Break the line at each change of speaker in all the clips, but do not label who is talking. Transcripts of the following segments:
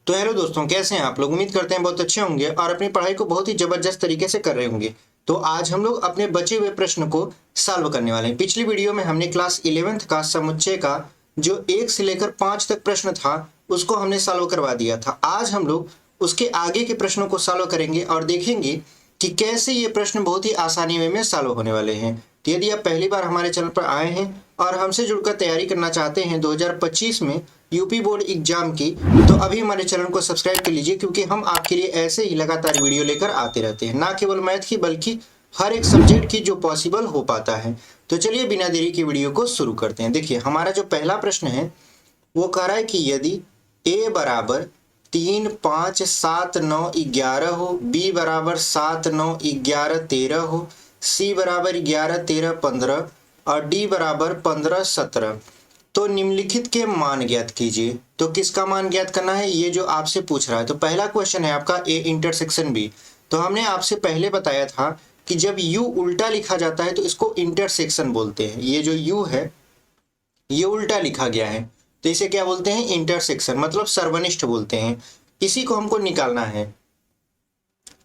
तो हेलो दोस्तों, कैसे हैं आप लोग। उम्मीद करते हैं बहुत अच्छे होंगे और अपनी पढ़ाई को बहुत ही जबरदस्त तरीके से कर रहे होंगे। तो आज हम लोग अपने बचे हुए प्रश्न को सॉल्व करने वाले हैं। पिछली वीडियो में हमने क्लास 11th का समुच्चय का जो 1 से लेकर 5 तक प्रश्न था उसको हमने सॉल्व करवा दिया था। आज हम लोग उसके आगे के प्रश्नों को सॉल्व करेंगे और देखेंगे कि कैसे ये प्रश्न बहुत ही आसानी में सॉल्व होने वाले हैं। तो यदि आप पहली बार हमारे चैनल पर आए हैं और हमसे जुड़कर तैयारी करना चाहते हैं 2025 में यूपी बोर्ड एग्जाम की, तो अभी हमारे चैनल को सब्सक्राइब कर लीजिए, क्योंकि हम आपके लिए ऐसे ही लगातार वीडियो लेकर आते रहते हैं, ना केवल मैथ की बल्कि हर एक सब्जेक्ट की जो पॉसिबल हो पाता है। तो चलिए बिना देरी की वीडियो को शुरू करते हैं। देखिए हमारा जो पहला प्रश्न है वो कह रहा है कि यदि a बराबर 3, 5, 7, 9, 11 हो, b बराबर 7, 9, 11, 13 हो, c बराबर 11, 13, 15 और d बराबर 15, 17, तो निम्नलिखित के मान ज्ञात कीजिए। तो किसका मान ज्ञात करना है, ये जो आपसे पूछ रहा है। तो पहला क्वेश्चन है आपका a इंटरसेक्शन b। तो हमने आपसे पहले बताया था कि जब u उल्टा लिखा जाता है तो इसको इंटरसेक्शन बोलते हैं। ये जो u है ये उल्टा लिखा गया है तो इसे क्या बोलते हैं, इंटरसेक्शन, मतलब सर्वनिष्ठ बोलते हैं। इसी को हमको निकालना है।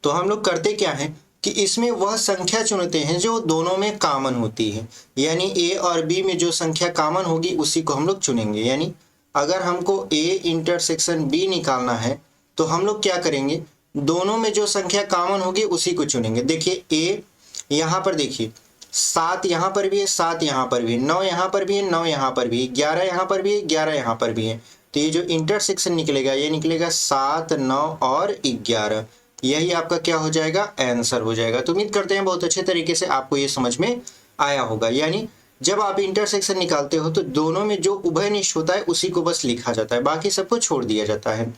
तो हम लोग करते क्या है कि इसमें वह संख्या चुनते हैं जो दोनों में कॉमन होती है, यानी a और b में जो संख्या कॉमन होगी उसी को हम लोग चुनेंगे। यानी अगर हमको a इंटरसेक्शन b निकालना है तो हम लोग क्या करेंगे, दोनों में जो संख्या कॉमन होगी उसी को चुनेंगे। देखिए a यहाँ पर देखिए 7 यहाँ पर भी है, 7 यहाँ पर भी है, 9 यहाँ पर भी है, 9 यहाँ पर भी है, 11 यहाँ पर भी है, 11 यहाँ पर भी है। तो ये जो इंटरसेक्शन निकलेगा ये निकलेगा 7, 9 और 11। यही आपका क्या हो जाएगा, आंसर हो जाएगा। तो उम्मीद करते हैं बहुत अच्छे तरीके से आपको ये समझ में आया होगा। यानी जब आप इंटरसेक्शन निकालते हो तो दोनों में जो उभयनिष्ठ होता है उसी को बस लिखा जाता है, बाकी सबको छोड़ दिया जाता है।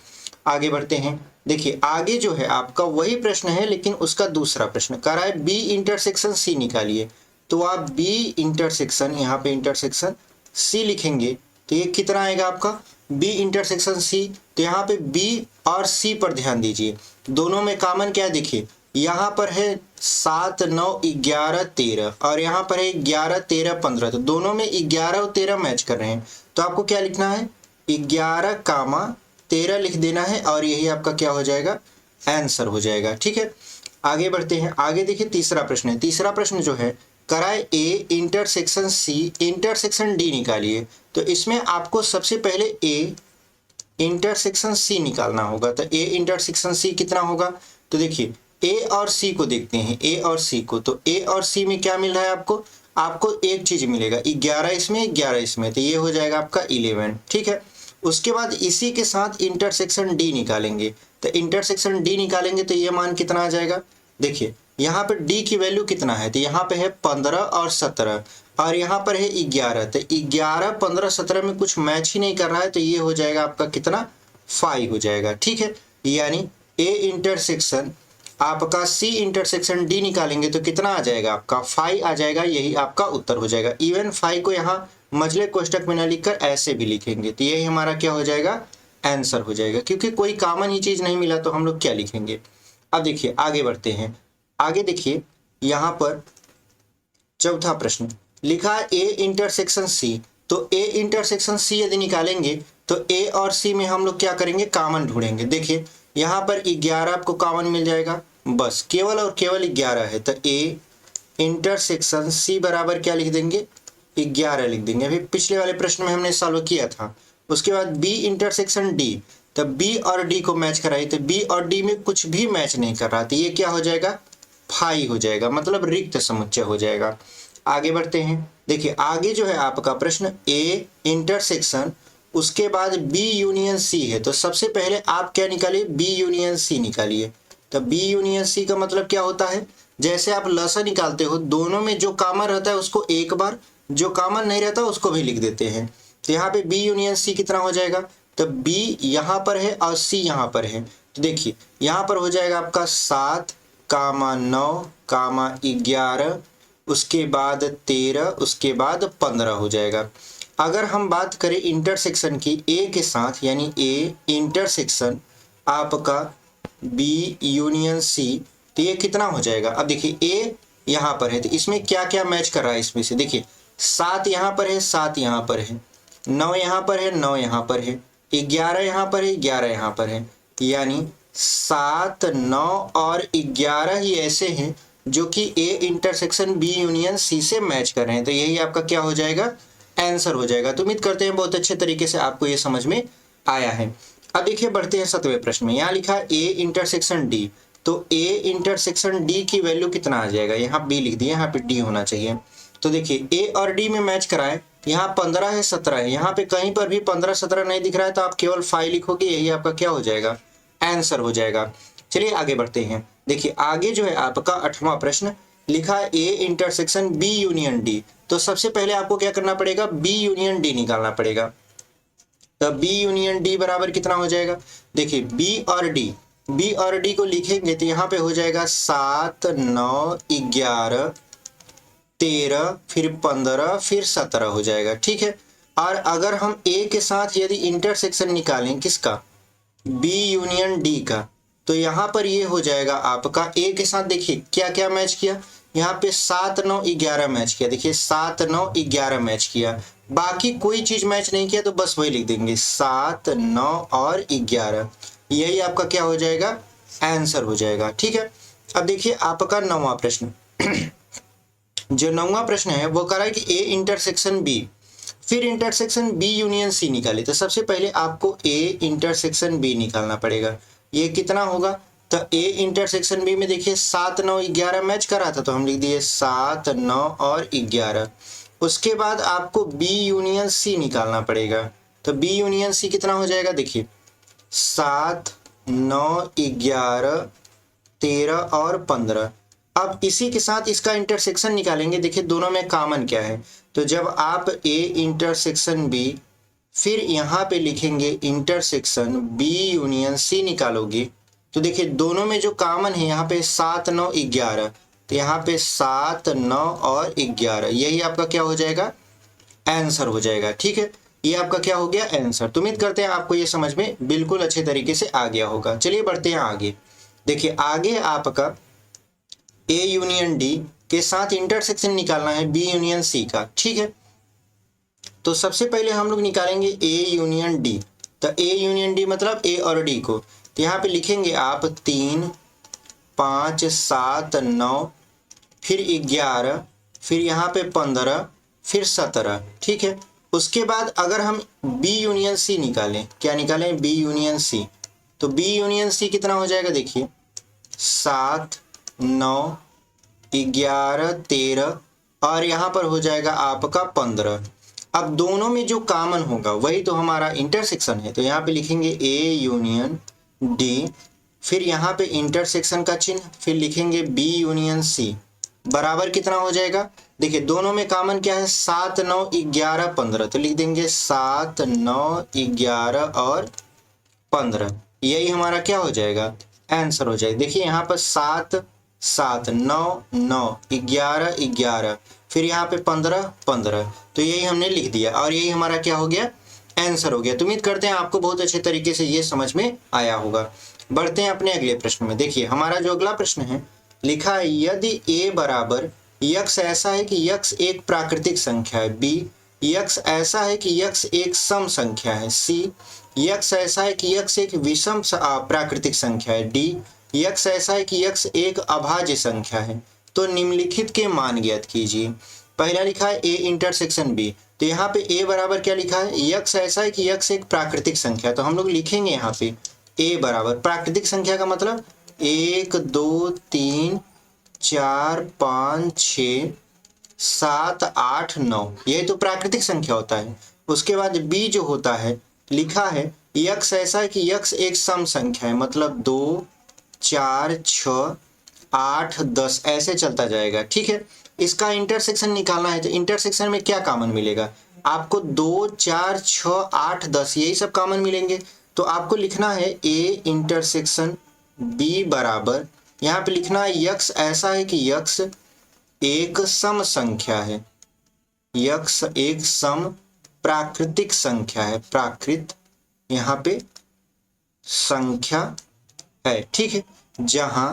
आगे बढ़ते हैं। देखिए आगे जो है आपका वही प्रश्न है लेकिन उसका दूसरा प्रश्न कह रहा है बी इंटरसेक्शन सी निकालिए। तो आप बी इंटरसेक्शन, यहाँ पे इंटरसेक्शन सी लिखेंगे तो ये कितना आएगा आपका बी इंटरसेक्शन सी। तो यहाँ पे बी और सी पर ध्यान दीजिए, दोनों में कॉमन क्या है, देखिए यहाँ पर है 7, 9, 11, 13 और यहाँ पर है 11, 13, 15। तो दोनों में 11 और 13 मैच कर रहे हैं। तो आपको क्या लिखना है, 11, 13 लिख देना है और यही आपका क्या हो जाएगा, आंसर हो जाएगा। ठीक है, आगे बढ़ते हैं। आगे देखिए तीसरा प्रश्न है। तीसरा प्रश्न जो है कराए A intersection C intersection D निकालिए। तो इसमें आपको सबसे पहले ए इंटरसेक्शन सी निकालना होगा। तो ए इंटरसेक्शन सी कितना होगा, तो देखिए ए और सी को देखते हैं, ए और सी को। तो ए और सी में क्या मिल रहा है आपको, आपको एक चीज मिलेगा, 11 इसमें 11 इसमें, तो ये हो जाएगा आपका 11। ठीक है, उसके बाद इसी के साथ इंटरसेक्शन डी निकालेंगे। तो इंटरसेक्शन डी निकालेंगे तो ये मान कितना आ जाएगा, देखिए यहाँ पर d की वैल्यू कितना है, तो यहाँ पे है 15 और 17 और यहाँ पर है 11। तो 11, 15, 17 में कुछ मैच ही नहीं कर रहा है तो ये हो जाएगा आपका कितना, 5 हो जाएगा। ठीक है, यानी a इंटरसेक्शन आपका c इंटरसेक्शन d निकालेंगे तो कितना आ जाएगा आपका 5 आ जाएगा। यही आपका उत्तर हो जाएगा। इवन 5 को यहाँ मझले कोष्टक में न लिखकर ऐसे भी लिखेंगे तो यही हमारा क्या हो जाएगा, आंसर हो जाएगा। क्योंकि कोई कॉमन ही चीज नहीं मिला तो हम लोग क्या लिखेंगे। अब देखिए आगे बढ़ते हैं। आगे देखिए यहाँ पर चौथा प्रश्न लिखा है ए इंटरसेक्शन सी। तो ए इंटरसेक्शन सी यदि निकालेंगे तो ए और सी में हम लोग क्या करेंगे, कॉमन ढूंढेंगे। देखिए यहाँ पर 11 आपको कॉमन मिल जाएगा, बस केवल और केवल 11 है। तो ए इंटरसेक्शन सी बराबर क्या लिख देंगे, 11 लिख देंगे। अभी पिछले वाले प्रश्न में हमने सॉल्व किया था। उसके बाद बी इंटरसेक्शन डी, तो बी और डी को मैच कराइए। तो बी और डी में कुछ भी मैच नहीं कर रहा, तो ये क्या हो जाएगा, 5 हो जाएगा, मतलब रिक्त समुच्चय हो जाएगा। आगे बढ़ते हैं। देखिए आगे जो है आपका प्रश्न ए इंटरसेक्शन, उसके बाद बी यूनियन सी है। तो सबसे पहले आप क्या निकालिए, बी यूनियन सी निकालिए। तो बी यूनियन सी का मतलब क्या होता है, जैसे आप लसा निकालते हो, दोनों में जो कॉमन रहता है उसको एक बार, जो कॉमन नहीं रहता उसको भी लिख देते हैं। तो यहाँ पे बी यूनियन सी कितना हो जाएगा, तो बी यहाँ पर है और सी यहाँ पर है। तो देखिए यहाँ पर हो जाएगा आपका 7, 9, 11, उसके बाद 13, उसके बाद 15 हो जाएगा। अगर हम बात करें इंटरसेक्शन की ए के साथ, यानी ए इंटरसेक्शन आपका बी यूनियन सी, तो ये कितना हो जाएगा। अब देखिए ए यहाँ पर है तो इसमें क्या क्या मैच कर रहा है, इसमें से देखिए 7 यहाँ पर है, 7 यहाँ पर है, 9 यहाँ पर है, 9 यहाँ पर है, 11 यहाँ पर है, 11 यहाँ पर है। यानी 7, 9 और 11 ही ऐसे हैं जो कि A intersection B union C से मैच कर रहे हैं। तो यही आपका क्या हो जाएगा, आंसर हो जाएगा। तो उम्मीद करते हैं बहुत अच्छे तरीके से आपको ये समझ में आया है। अब देखिए बढ़ते हैं 7वें प्रश्न में। यहाँ लिखा है ए इंटरसेक्शन डी, तो ए इंटरसेक्शन डी की वैल्यू कितना आ जाएगा, यहाँ बी लिख दिया, यहाँ पे डी होना चाहिए। तो देखिए ए और डी में मैच कराएं, यहाँ 15 है 17 है, यहाँ पे कहीं पर भी 15 17 नहीं दिख रहा है तो आप केवल 5 लिखोगे, यही आपका क्या हो जाएगा, आंसर हो जाएगा। चलिए आगे बढ़ते हैं। देखिए आगे जो है आपका 8वां प्रश्न लिखा है A intersection B union D. तो सबसे पहले आपको क्या करना पड़ेगा, बी यूनियन डी निकालना पड़ेगा। तो बी यूनियन डी बराबर कितना हो जाएगा, देखिए बी और डी को लिखेंगे तो यहाँ पे हो जाएगा 7, 9, 11, 13, फिर 15, फिर 17 हो जाएगा, ठीक है। और अगर हम ए के साथ यदि इंटरसेक्शन निकालें किसका, बी यूनियन डी का, तो यहाँ पर ये हो जाएगा आपका ए के साथ, देखिए क्या क्या मैच किया, यहाँ पे 7, 9, 11 मैच किया, देखिए 7, 9, 11 मैच किया, बाकी कोई चीज मैच नहीं किया तो बस वही लिख देंगे 7, 9 और 11, यही आपका क्या हो जाएगा, आंसर हो जाएगा, ठीक है। अब देखिए आपका 9वां प्रश्न जो 9वां प्रश्न है वो कह रहा है कि ए इंटरसेक्शन बी फिर इंटरसेक्शन बी यूनियन सी निकाले। तो सबसे पहले आपको ए इंटरसेक्शन बी निकालना पड़ेगा, ये कितना होगा, तो ए इंटरसेक्शन बी में देखिए 7, 9, 11 मैच करा था तो हम लिख दिए 7, 9 और 11। उसके बाद आपको बी यूनियन सी निकालना पड़ेगा, तो बी यूनियन सी कितना हो जाएगा, देखिए 7, 9, 11, 13 और 15। अब इसी के साथ इसका इंटरसेक्शन निकालेंगे, देखिए दोनों में कॉमन क्या है, तो जब आप ए इंटरसेक्शन बी फिर यहाँ पे लिखेंगे इंटरसेक्शन बी यूनियन सी निकालोगे, तो देखिए दोनों में जो कॉमन है यहाँ पे 7, 9, 11, तो यहाँ पे 7, 9 और 11, यही आपका क्या हो जाएगा, आंसर हो जाएगा, ठीक है। ये आपका क्या हो गया, आंसर। तो उम्मीद करते हैं आपको ये समझ में बिल्कुल अच्छे तरीके से आ गया होगा। चलिए बढ़ते हैं आगे। देखिए आगे आपका ए यूनियन डी के साथ इंटरसेक्शन निकालना है बी यूनियन सी का, ठीक है। तो सबसे पहले हम लोग निकालेंगे ए यूनियन डी। तो ए यूनियन डी मतलब ए और डी को, तो यहाँ पे लिखेंगे आप 3, 5, 7, 9, फिर 11, फिर यहाँ पे 15, फिर 17, ठीक है। उसके बाद अगर हम बी यूनियन सी निकालें, क्या निकालें, बी यूनियन सी, तो बी यूनियन सी कितना हो जाएगा, देखिए 7, 9, 11, 13 और यहाँ पर हो जाएगा आपका 15। अब दोनों में जो कॉमन होगा वही तो हमारा इंटरसेक्शन है, तो यहाँ पे लिखेंगे ए यूनियन डी, फिर यहाँ पे इंटरसेक्शन का चिन्ह, फिर लिखेंगे बी यूनियन सी बराबर कितना हो जाएगा, देखिए दोनों में कॉमन क्या है, 7, 9, 11, 15, तो लिख देंगे 7, 9, 11 और 15, यही हमारा क्या हो जाएगा, आंसर हो जाएगा। देखिए यहाँ पर 7, 7, 9, 9, 11, 11, फिर यहाँ पे 15, 15, तो यही हमने लिख दिया और यही हमारा क्या हो गया, आंसर हो गया। तो उम्मीद करते हैं आपको बहुत अच्छे तरीके से ये समझ में आया होगा। बढ़ते हैं अपने अगले प्रश्न में। देखिए हमारा जो अगला प्रश्न है लिखा है यदि a बराबर यक्स ऐसा है कि यक्स एक प्राकृतिक संख्या है, b यक्स ऐसा है कि यक्स एक सम संख्या है, c यक्स ऐसा है कि यक्स एक विषम प्राकृतिक संख्या है, d यक्स ऐसा है कि यक्स एक अभाज्य संख्या है, तो निम्नलिखित के मान ज्ञात कीजिए। पहला लिखा है a इंटरसेक्शन b, तो यहाँ पे a बराबर क्या लिखा है, यक्स ऐसा है कि यक्स एक प्राकृतिक संख्या, तो हम लोग लिखेंगे यहाँ पे a बराबर प्राकृतिक संख्या का मतलब 1, 2, 3, 4, 5, 6, 7, 8, 9, यही तो प्राकृतिक संख्या होता है। उसके बाद b जो होता है लिखा है यक्स ऐसा है कि यक्स एक सम संख्या है, मतलब 2, 4, 6, 8, 10 ऐसे चलता जाएगा, ठीक है। इसका इंटरसेक्शन निकालना है तो इंटरसेक्शन में क्या कॉमन मिलेगा आपको, 2, 4, 6, 8, 10 यही सब कॉमन मिलेंगे, तो आपको लिखना है a इंटरसेक्शन b बराबर, यहाँ पे लिखना है यक्स ऐसा है कि यक्स एक सम संख्या है, यक्स एक सम प्राकृतिक संख्या है, प्राकृत यहाँ पे संख्या है, ठीक है, जहां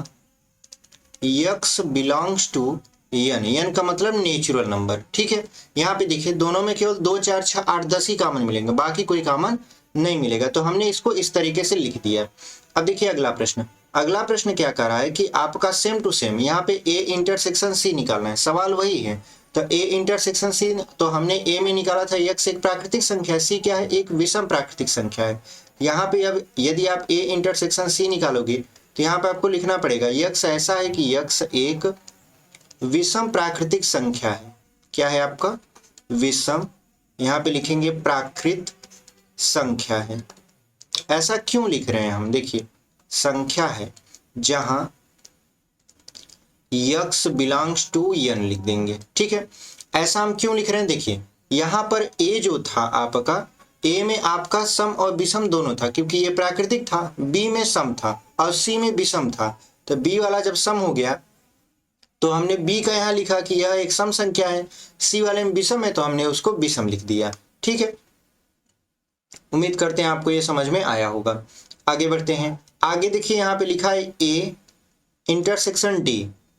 यक्स बिलोंग्स टू यन, यन का मतलब नेचुरल नंबर, ठीक है। यहाँ पे देखिए दोनों में केवल 2, 4, 6, 8, 10 ही कॉमन मिलेंगे, बाकी कोई कॉमन नहीं मिलेगा। तो हमने इसको इस तरीके से लिख दिया। अब देखिए अगला प्रश्न। अगला प्रश्न क्या कर रहा है कि आपका सेम टू सेम यहाँ पे ए इंटरसेक्शन सी निकालना है, सवाल वही है। तो ए इंटरसेक्शन सी, तो हमने ए में निकाला था x एक प्राकृतिक संख्या है, सी क्या है, एक विषम प्राकृतिक संख्या है। यहाँ पे अब यदि आप ए इंटरसेक्शन सी निकालोगे तो यहाँ पे आपको लिखना पड़ेगा x ऐसा है कि x एक विषम प्राकृतिक संख्या है। क्या है आपका, विषम, यहाँ पे लिखेंगे प्राकृत संख्या है। ऐसा क्यों लिख रहे हैं हम, देखिए संख्या है जहां x बिलोंग्स टू n लिख देंगे, ठीक है। ऐसा हम क्यों लिख रहे हैं, देखिए यहां पर a जो था आपका, a में आपका सम और विषम दोनों था क्योंकि ये प्राकृतिक था, b में सम था और c में विषम था। तो b वाला जब सम हो गया तो हमने b का यहाँ लिखा कि यह एक सम संख्या है, c वाले में विषम है तो हमने उसको विषम लिख दिया, ठीक है। उम्मीद करते हैं आपको ये समझ में आया होगा। आगे बढ़ते हैं। आगे देखिए यहाँ पे लिखा है a इंटरसेक्शन d,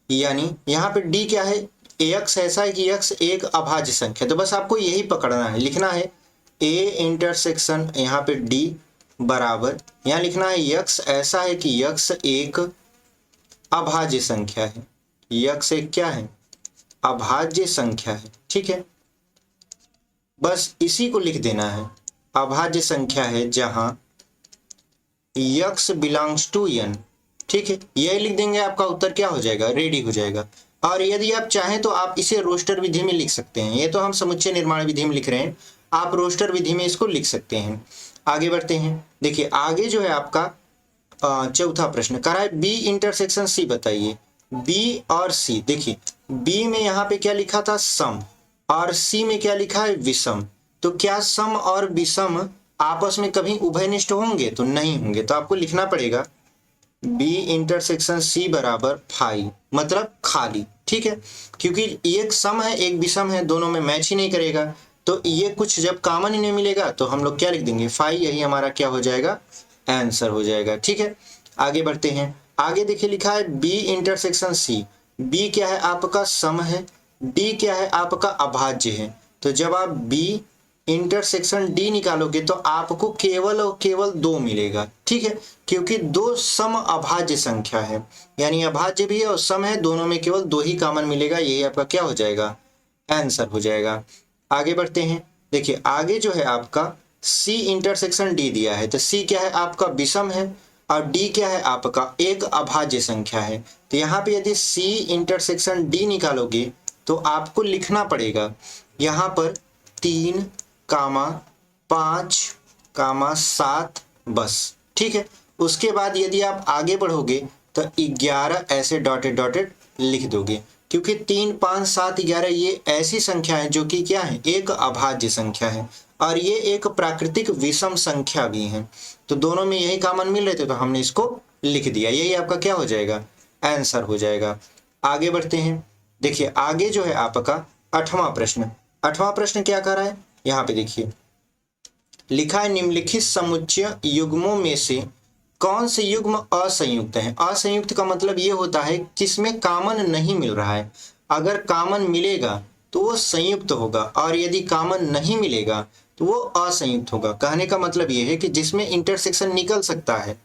यानी यहाँ पे d क्या है, x ऐसा है कि x एक अभाज्य संख्या। तो बस आपको यही पकड़ना है, लिखना है a इंटरसेक्शन यहाँ पे d बराबर, यहाँ लिखना है x ऐसा है कि x एक अभाज्य संख्या है। x एक क्या है, अभाज्य संख्या है, ठीक है। बस इसी को लिख देना है, अभाज्य संख्या है जहां x बिलोंग्स टू n, ठीक है। यही लिख देंगे, आपका उत्तर क्या हो जाएगा, रेडी हो जाएगा। और यदि आप चाहें तो आप इसे रोस्टर विधि में लिख सकते हैं। ये तो हम समुच्चय निर्माण विधि में लिख रहे हैं, आप रोस्टर विधि में इसको लिख सकते हैं। आगे बढ़ते हैं। देखिए आगे जो है आपका चौथा प्रश्न कर रहा है b इंटरसेक्शन c बताइए। b और c, देखिए b में यहाँ पे क्या लिखा था, सम, और c में क्या लिखा है, विषम। तो क्या सम और विषम आपस में कभी उभयनिष्ठ होंगे, तो नहीं होंगे। तो आपको लिखना पड़ेगा b इंटरसेक्शन c बराबर फाई, मतलब खाली, ठीक है। क्योंकि एक सम है एक विषम है, दोनों में मैच ही नहीं करेगा, तो ये कुछ जब कॉमन ही नहीं मिलेगा तो हम लोग क्या लिख देंगे, फाई। यही हमारा क्या हो जाएगा, आंसर हो जाएगा, ठीक है। आगे बढ़ते हैं। आगे देखिए लिखा है b इंटरसेक्शन c। b क्या है आपका, सम है, d क्या है आपका, अभाज्य है। तो जब आप b इंटरसेक्शन d निकालोगे तो आपको केवल और केवल 2 मिलेगा, ठीक है। क्योंकि दो सम अभाज्य संख्या है, यानी अभाज्य भी है और सम है, दोनों में केवल 2 ही कॉमन मिलेगा। यही आपका क्या हो जाएगा, आंसर हो जाएगा। आगे बढ़ते हैं। देखिए आगे जो है आपका c इंटरसेक्शन d दिया है, तो c क्या है आपका, विषम है, और d क्या है आपका, एक अभाज्य संख्या है। तो यहाँ पे यदि c इंटरसेक्शन d निकालोगे तो आपको लिखना पड़ेगा यहाँ पर 3, 5, 7 बस, ठीक है। उसके बाद यदि आप आगे बढ़ोगे तो 11 ऐसे डॉटेड डॉटेड लिख दोगे, क्योंकि 3, 5, 7, 11 ये ऐसी संख्या है जो कि क्या है, एक अभाज्य संख्या है, और ये एक प्राकृतिक विषम संख्या भी है। तो दोनों में यही कॉमन मिल रहे थे तो हमने इसको लिख दिया। यही आपका क्या हो जाएगा, आंसर हो जाएगा। आगे बढ़ते हैं। देखिए आगे जो है आपका 8वां प्रश्न। 8वां प्रश्न क्या कर रहा है, यहाँ पे देखिए लिखा है निम्नलिखित समुच्चय युग्मों में से कौन से युग्म असंयुक्त है। असंयुक्त का मतलब ये होता है जिसमें कॉमन नहीं मिल रहा है। अगर कॉमन मिलेगा तो वो संयुक्त होगा, और यदि कॉमन नहीं मिलेगा तो वो असंयुक्त होगा। कहने का मतलब ये है कि जिसमें इंटरसेक्शन निकल सकता है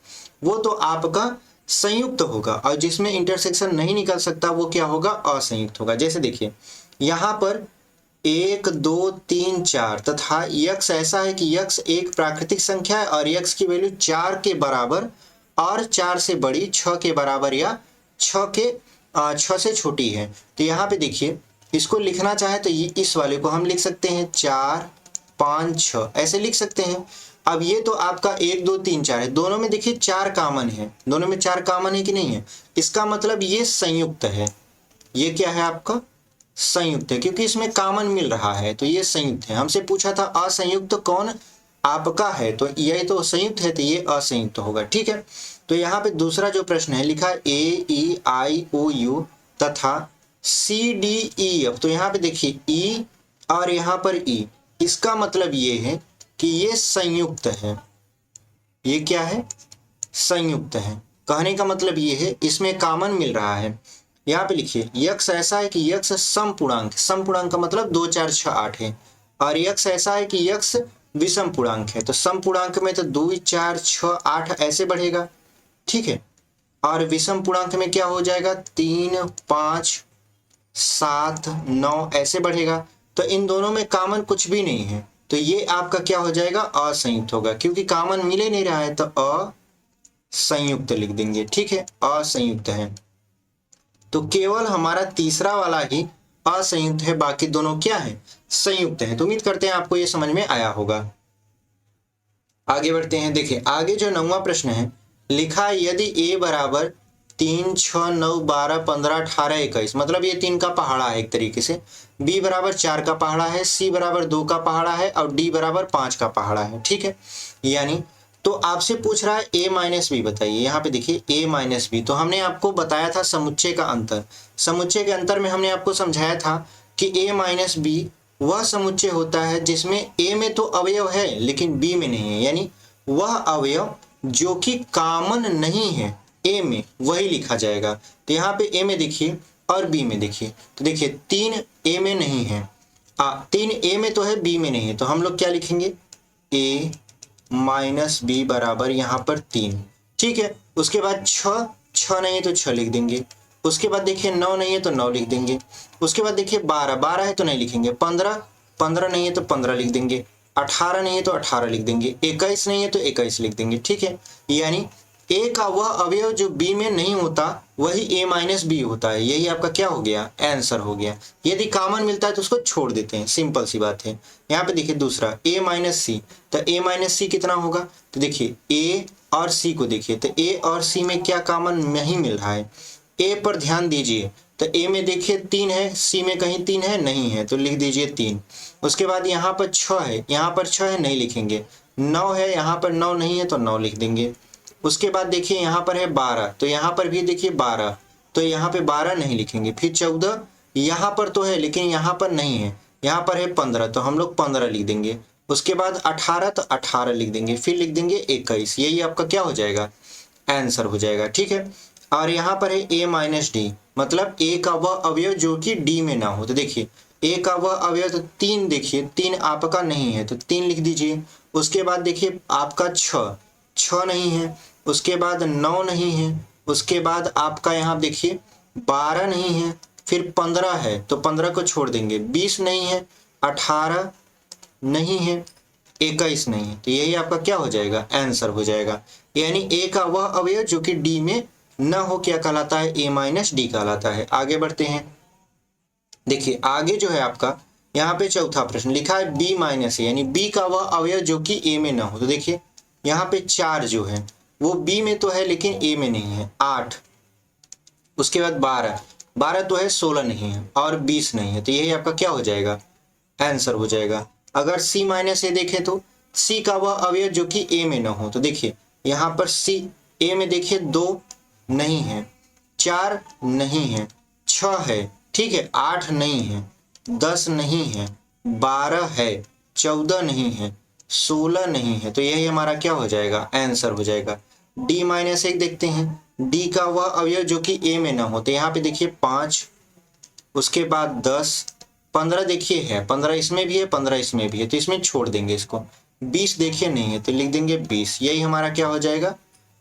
वो तो आपका संयुक्त होगा, और जिसमें इंटरसेक्शन नहीं निकल सकता वो क्या होगा, असंयुक्त होगा। जैसे देखिए यहाँ पर 1, 2, 3, 4 तथा x ऐसा है कि x एक प्राकृतिक संख्या है और x की वैल्यू 4 के बराबर और 4 से बड़ी, 6 के बराबर या 6 से छोटी है। तो यहाँ पे देखिए इसको लिखना चाहे तो ये इस वाले को हम लिख सकते हैं 4, 5, 6 ऐसे लिख सकते हैं। अब ये तो आपका 1, 2, 3, 4 है, दोनों में देखिए 4 कॉमन है, दोनों में 4 कॉमन है कि नहीं है, इसका मतलब ये संयुक्त है। ये क्या है आपका, संयुक्त है, क्योंकि इसमें कॉमन मिल रहा है तो ये संयुक्त है। हमसे पूछा था असंयुक्त कौन आपका है, तो ये तो संयुक्त है तो ये असंयुक्त होगा, ठीक है। तो यहाँ पे दूसरा जो प्रश्न है लिखा है AEIOU तथा CDEF। तो यहाँ पे देखिए E और यहाँ पर E, इसका मतलब ये है कि ये संयुक्त है। ये क्या है, संयुक्त है। कहने का मतलब ये है इसमें कॉमन मिल रहा है। यहाँ पे लिखिए x ऐसा है कि x समपूर्णांक, समपूर्णांक का मतलब 2, 4, 6, 8 है, और x ऐसा है कि x विषम पूर्णांक है, तो सम पूर्णांक में तो 2 4 6 8 ऐसे बढ़ेगा, ठीक है। और विषम पूर्णांक में क्या हो जाएगा, 3 5 7 9 ऐसे बढ़ेगा। तो इन दोनों में कॉमन कुछ भी नहीं है, तो ये आपका क्या हो जाएगा, असंयुक्त होगा, क्योंकि कॉमन मिल ही नहीं रहा है, तो असंयुक्त लिख देंगे, ठीक है, असंयुक्त है। तो केवल हमारा तीसरा वाला ही असंयुक्त है, बाकी दोनों क्या है, संयुक्त है। तो उम्मीद करते हैं आपको ये समझ में आया होगा। आगे बढ़ते हैं। देखिए आगे जो 9वां प्रश्न है, लिखा है यदि a बराबर 3 6 9 12 15 18 21, मतलब ये 3 का पहाड़ा है एक तरीके से, b बराबर 4 का पहाड़ा है, c बराबर 2 का पहाड़ा है और d बराबर 5 का पहाड़ा है, ठीक है। यानी तो आपसे पूछ रहा है a माइनस बी बताइए। यहाँ पे देखिए a माइनस बी, तो हमने आपको बताया था समुच्चय का अंतर। समुच्चय के अंतर में हमने आपको समझाया था कि a माइनस बी वह समुच्चय होता है जिसमें a में तो अवयव है लेकिन b में नहीं है, यानी वह अवयव जो कि कॉमन नहीं है a में, वही लिखा जाएगा। तो यहाँ पे a में देखिए और b में देखिए, तो देखिए 3 a में नहीं है, 3 a में तो है b में नहीं है, तो हम लोग क्या लिखेंगे, a माइनस बी बराबर यहाँ पर 3, ठीक है। उसके बाद 6 नहीं है तो 6 लिख देंगे। उसके बाद देखिए 9 नहीं है तो 9 लिख देंगे। उसके बाद देखिए 12 है तो नहीं लिखेंगे। 15 नहीं है तो 15 लिख देंगे। 18 नहीं है तो 18 लिख देंगे। 21 नहीं है तो 21 लिख देंगे, ठीक है। यानी a का वह अवयव जो b में नहीं होता वही a माइनस बी होता है, यही आपका क्या हो गया, आंसर हो गया। यदि कॉमन मिलता है तो उसको छोड़ देते हैं, सिंपल सी बात है। यहाँ पे देखिए दूसरा a माइनस सी, तो a माइनस सी कितना होगा, तो देखिए a और c को देखिए, तो a और c में क्या कॉमन नहीं मिल रहा है, a पर ध्यान दीजिए, तो a में देखिए 3 है, c में कहीं 3 है नहीं है, तो लिख दीजिए 3। उसके बाद यहाँ पर 6 है, यहाँ पर 6 है नहीं लिखेंगे। 9 है, यहाँ पर 9 नहीं है तो 9 लिख देंगे। उसके बाद देखिए यहाँ पर है 12, तो यहाँ पर भी देखिए 12, तो यहाँ पे 12 नहीं लिखेंगे। फिर 14 यहाँ पर तो है लेकिन यहाँ पर नहीं है, यहाँ पर है 15, तो हम लोग 15 लिख देंगे। उसके बाद 18 तो 18 लिख देंगे। फिर लिख देंगे 21, यही आपका क्या हो जाएगा, आंसर हो जाएगा, ठीक है। और यहाँ पर है a माइनस डी, मतलब a का वह अवयव जो कि d में ना हो। तो देखिए a का वह अवयव, तो 3 देखिए 3 आपका नहीं है तो 3 लिख दीजिए। उसके बाद देखिए आपका 6 नहीं है। उसके बाद 9 नहीं है। उसके बाद आपका यहाँ देखिए 12 नहीं है। फिर 15 है तो 15 को छोड़ देंगे। 20 नहीं है, 18 नहीं है, 21 नहीं है, तो यही आपका क्या हो जाएगा, आंसर हो जाएगा। यानी a का वह अवयव जो कि d में न हो क्या कहलाता है, a माइनस डी कहलाता है। आगे बढ़ते हैं। देखिए आगे जो है आपका यहाँ पे चौथा प्रश्न लिखा है b माइनस ए, यानी b का वह अवयव जो कि a में ना हो। तो देखिए यहाँ पे 4 जो है वो b में तो है लेकिन a में नहीं है। 8, उसके बाद 12 तो है, 16 नहीं है और 20 नहीं है, तो यही आपका क्या हो जाएगा, आंसर हो जाएगा। अगर c माइनस ए देखें तो c का वह अवयव जो कि a में ना हो, तो देखिए यहाँ पर c a में देखिए 2 नहीं है, 4 नहीं है, 6 है, ठीक है, 8 नहीं है, 10 नहीं है, 12 है, 14 नहीं है, 16 नहीं है, तो यही हमारा क्या हो जाएगा, आंसर हो जाएगा। d माइनस 1 देखते हैं, d का वह अवयव जो कि a में ना हो, तो यहाँ पे देखिए 5, उसके बाद 10, 15 देखिए है, 15 इसमें भी है, 15 इसमें भी है, तो इसमें छोड़ देंगे इसको। 20 देखिए नहीं है तो लिख देंगे 20, यही हमारा क्या हो जाएगा,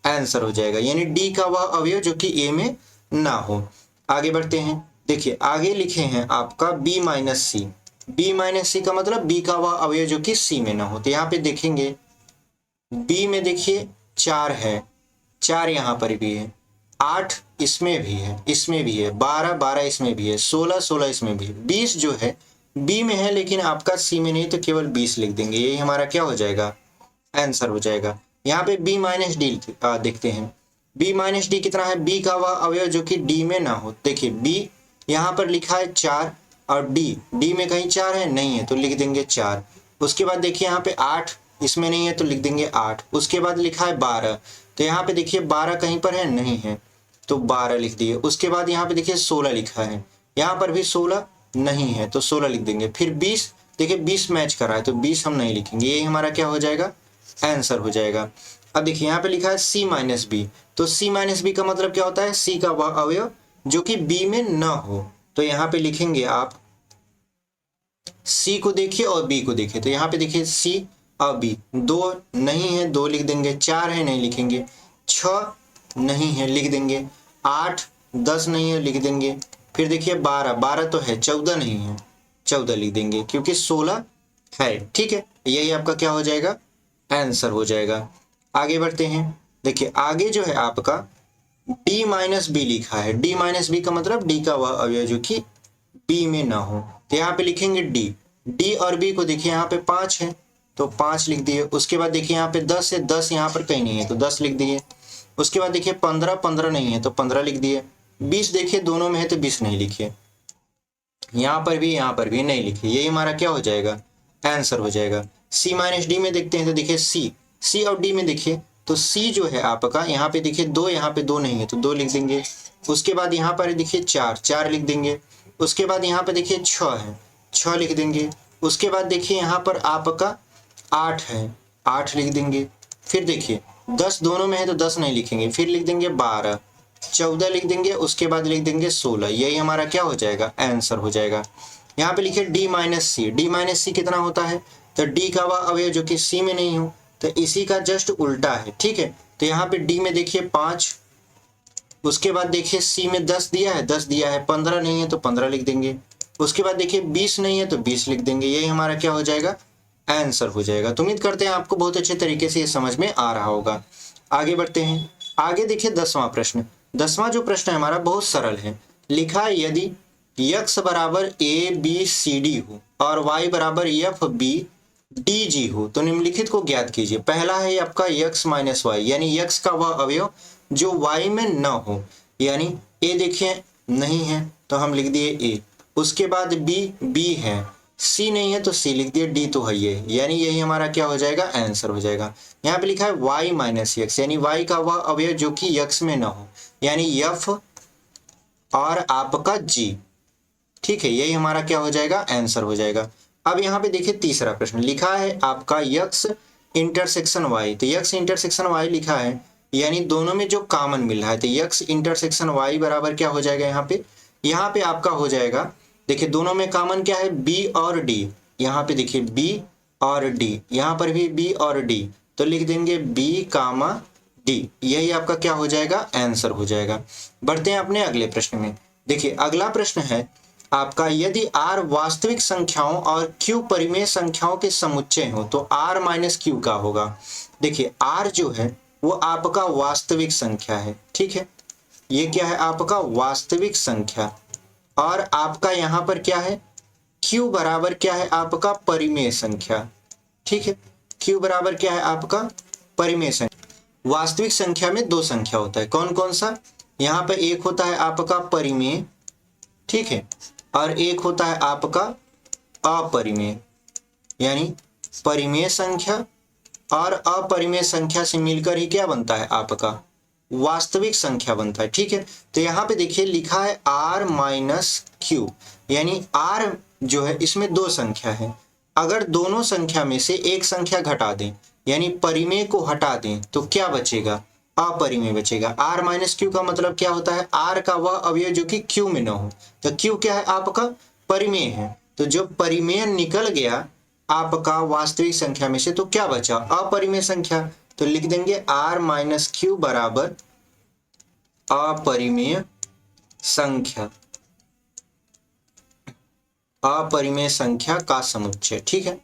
आंसर हो जाएगा। यानी डी का वह अवयव जो कि ए में ना हो। आगे बढ़ते हैं। देखिए आगे लिखे हैं आपका बी माइनस सी। बी माइनस सी का मतलब बी का वह अवयव जो कि सी में ना हो। तो यहाँ पे देखेंगे बी में देखिए 4 है, 4 यहाँ पर भी है, 8 इसमें भी है, इसमें भी है, 12 इसमें भी है, 16 इसमें भी है, 20 जो है बी में है लेकिन आपका सी में नहीं, तो केवल 20 लिख देंगे, यही हमारा क्या हो जाएगा, आंसर हो जाएगा। यहाँ पे b माइनस डी देखते हैं। b माइनस डी कितना है, b का वह अवयव जो कि d में ना हो। देखिए b यहाँ पर लिखा है 4 और d में कहीं 4 है नहीं है तो लिख देंगे 4। उसके बाद देखिए यहाँ पे 8 इसमें नहीं है तो लिख देंगे 8। उसके बाद लिखा है 12, तो यहाँ पे देखिए 12 कहीं पर है नहीं है तो 12 लिख दिए। उसके बाद यहाँ पे देखिए 16 लिखा है, यहाँ पर भी 16 नहीं है तो 16 लिख देंगे। फिर 20 देखिए 20 मैच कर रहा है तो 20 हम नहीं लिखेंगे, यही हमारा क्या हो जाएगा, आंसर हो जाएगा। अब देखिए यहाँ पे लिखा है c माइनस बी, तो c माइनस बी का मतलब क्या होता है, c का वह अवयव जो कि b में न हो। तो यहाँ पे लिखेंगे आप c को देखिए और b को देखिए, तो यहाँ पे देखिए c बी, 2 नहीं है 2 लिख देंगे, 4 है नहीं लिखेंगे, 6 नहीं है लिख देंगे, 8 10 नहीं है लिख देंगे, फिर देखिए 12 तो है, 14 नहीं है 14 लिख देंगे क्योंकि 16 है। ठीक है, यही आपका क्या हो जाएगा, आंसर हो जाएगा। आगे बढ़ते हैं। देखिए आगे जो है आपका d माइनस बी लिखा है, d माइनस बी का मतलब d का वह अवयव जो कि b में ना हो, तो यहाँ पे लिखेंगे d और b को देखिए यहाँ पे 5 है तो 5 लिख दिए। उसके बाद देखिए यहाँ पे 10 है, 10 यहाँ पर कहीं नहीं है तो 10 लिख दिए। उसके बाद देखिए 15 नहीं है तो 15 लिख दिए। 20 देखिए दोनों में है तो 20 नहीं लिखिए, यहाँ पर भी नहीं लिखिए, यही हमारा क्या हो जाएगा, आंसर हो जाएगा। c माइनस डी में देखते हैं तो देखिए c और d में देखिए तो c जो है आपका यहाँ पे देखिए 2, यहाँ पे 2 नहीं है तो 2 लिख देंगे। उसके बाद यहाँ पर देखिए 4 लिख देंगे। उसके बाद यहाँ पे देखिए 6 है, 6 लिख देंगे। उसके बाद देखिए यहाँ पर आपका 8 है, 8 लिख देंगे। फिर देखिए 10 दोनों में है तो 10 नहीं लिखेंगे, फिर लिख देंगे 12, 14 लिख देंगे। उसके बाद लिख देंगे 16, यही हमारा क्या हो जाएगा, आंसर हो जाएगा। यहाँ पे लिखिए d माइनस सी कितना होता है, तो d का वह अवयव जो कि c में नहीं हो, तो इसी का जस्ट उल्टा है। ठीक है, तो यहाँ पे d में देखिए 5, उसके बाद देखिए c में 10 दिया है, 10 दिया है, 15 नहीं है तो 15 लिख देंगे। उसके बाद देखिए 20 नहीं है तो 20 लिख देंगे, यही हमारा क्या हो जाएगा, आंसर हो जाएगा। तो उम्मीद करते हैं आपको बहुत अच्छे तरीके से ये समझ में आ रहा होगा। आगे बढ़ते हैं। आगे देखिए 10वां प्रश्न। 10वां जो प्रश्न है हमारा बहुत सरल है। लिखा है यदि x बराबर ए बी सी डी हो और y बराबर एफ बी डी जी हो तो निम्नलिखित को ज्ञात कीजिए। पहला है आपका x माइनस वाई, यानी x का वह अवयव जो y में न हो, यानी a देखिए नहीं है तो हम लिख दिए a। उसके बाद b है, c नहीं है तो c लिख दिए, d तो है ये, यानी यही हमारा क्या हो जाएगा, आंसर हो जाएगा। यहाँ पे लिखा है y माइनस एक्स, यानी y का वह अवयव जो कि x में ना हो, यानी f और आपका g। ठीक है, यही हमारा क्या हो जाएगा, आंसर हो जाएगा। अब यहाँ पे देखिए तीसरा प्रश्न लिखा है आपका x इंटरसेक्शन y, तो x इंटरसेक्शन y लिखा है, यानी दोनों में जो कॉमन मिल रहा है तो x इंटरसेक्शन y बराबर क्या हो जाएगा, यहाँ पे आपका हो जाएगा। देखिए दोनों में कॉमन क्या है, b और d, यहाँ पे देखिए b और d, यहाँ पर भी b और d, तो लिख देंगे b कामा d, यही आपका क्या हो जाएगा, आंसर हो जाएगा। बढ़ते हैं अपने अगले प्रश्न में। देखिए अगला प्रश्न है आपका यदि r वास्तविक संख्याओं और q परिमेय संख्याओं के समुच्चय हो तो r माइनस q का होगा। देखिए r जो है वो आपका वास्तविक संख्या है। ठीक है, ये क्या है आपका वास्तविक संख्या, और आपका यहाँ पर क्या है, q बराबर क्या है आपका परिमेय संख्या। ठीक है, q बराबर क्या है आपका परिमेय संख्या। वास्तविक संख्या में दो संख्या होता है, कौन कौन सा, यहाँ पे एक होता है आपका परिमेय, ठीक है, और एक होता है आपका अपरिमेय, यानी परिमेय संख्या और अपरिमेय संख्या से मिलकर ही क्या बनता है आपका वास्तविक संख्या बनता है। ठीक है, तो यहाँ पे देखिए लिखा है r माइनस क्यू, यानी r जो है इसमें दो संख्या है, अगर दोनों संख्या में से एक संख्या घटा दें यानी परिमेय को हटा दें तो क्या बचेगा, अपरिमेय बचेगा। r माइनस क्यू का मतलब क्या होता है, r का वह अवयव जो कि q में न हो, तो q क्या है आपका परिमेय है, तो जो परिमेय निकल गया आपका वास्तविक संख्या में से तो क्या बचा, अपरिमेय संख्या, तो लिख देंगे r माइनस क्यू बराबर अपरिमेय संख्या, अपरिमेय संख्या का समुच्चय। ठीक है,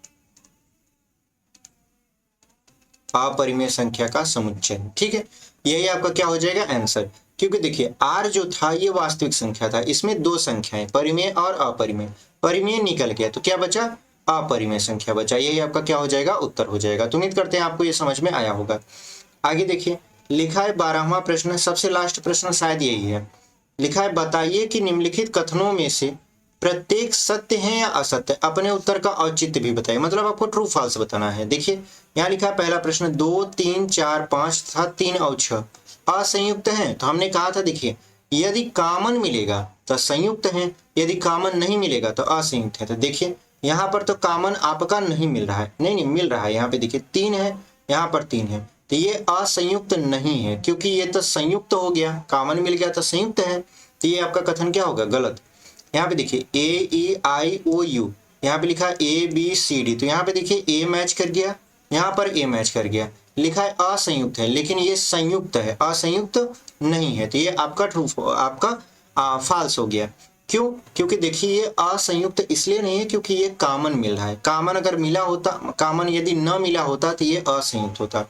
अपरिमेय संख्या का समुच्चय। ठीक है, यही आपका क्या हो जाएगा, आंसर। क्योंकि देखिए r जो था ये वास्तविक संख्या था, इसमें दो संख्याएं परिमेय और अपरिमेय, परिमेय निकल गया तो क्या बचा, अपरिमेय संख्या बचा, यही आपका क्या हो जाएगा, उत्तर हो जाएगा। तो उम्मीद करते हैं आपको ये समझ में आया होगा। आगे देखिए लिखा है 12वां प्रश्न, सबसे लास्ट प्रश्न शायद यही है। लिखा है बताइए कि निम्नलिखित कथनों में से प्रत्येक सत्य है या असत्य, अपने उत्तर का औचित्य भी बताइए, मतलब आपको ट्रू फॉल्स बताना है। देखिए यहाँ लिखा है पहला प्रश्न 2 3 4 5 तथा 3 और 6 असंयुक्त हैं, तो हमने कहा था देखिए यदि कॉमन मिलेगा तो संयुक्त हैं, यदि कॉमन नहीं मिलेगा तो असंयुक्त है। तो देखिए यहाँ पर तो कॉमन आपका नहीं मिल रहा है, नहीं मिल रहा है, यहाँ पे देखिए 3 है, यहाँ पर 3 है, तो ये असंयुक्त नहीं है, क्योंकि ये तो संयुक्त हो गया, कॉमन मिल गया तो संयुक्त है, तो ये आपका कथन क्या होगा, गलत। यहाँ पे देखिए A E I O U, यहाँ पे लिखा है A B C D, तो यहाँ पे देखिए A मैच कर गया यहाँ पर ए मैच कर गया। लिखा है असंयुक्त है, लेकिन ये संयुक्त है, असंयुक्त नहीं है, तो ये आपका ट्रू, आपका फाल्स हो गया। क्यों? क्योंकि देखिए ये असंयुक्त इसलिए नहीं है क्योंकि ये कॉमन मिल रहा है। कॉमन अगर मिला होता, कॉमन यदि न मिला होता तो ये असंयुक्त होता।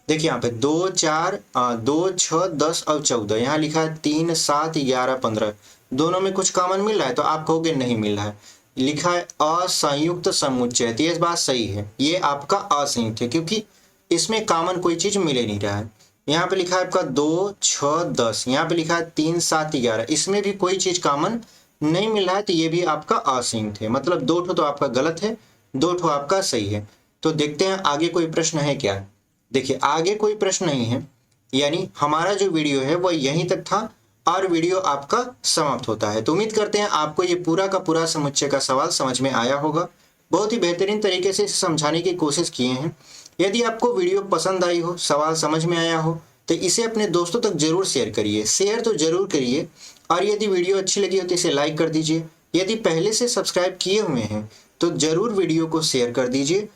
देखिए यहाँ पे 2 4 2 6 10 और 14, यहाँ लिखा है 3 7 11 15, दोनों में कुछ कॉमन मिल रहा है, तो आप कहोगे नहीं मिल रहा है। लिखा है असंयुक्त समुच्चय, तो ये बात सही है, ये आपका असंयुक्त है क्योंकि इसमें कॉमन कोई चीज मिल नहीं रहा है। यहाँ पे लिखा है आपका 2 6 10, यहाँ पे लिखा है 3 7 11, इसमें भी कोई चीज कॉमन नहीं मिल रहा है, तो ये भी आपका असंयुक्त है। मतलब 2 ठो तो आपका गलत है, 2 ठो आपका सही है। तो देखते हैं आगे कोई प्रश्न है क्या। देखिए आगे कोई प्रश्न नहीं है, यानी हमारा जो वीडियो है वह यहीं तक था और वीडियो आपका समाप्त होता है। तो उम्मीद करते हैं आपको ये पूरा का पूरा समुच्चय का सवाल समझ में आया होगा। बहुत ही बेहतरीन तरीके से इसे समझाने की कोशिश किए हैं। यदि आपको वीडियो पसंद आई हो, सवाल समझ में आया हो, तो इसे अपने दोस्तों तक जरूर शेयर करिए, शेयर तो जरूर करिए। और यदि वीडियो अच्छी लगी हो तो इसे लाइक कर दीजिए। यदि पहले से सब्सक्राइब किए हुए हैं तो जरूर वीडियो को शेयर कर दीजिए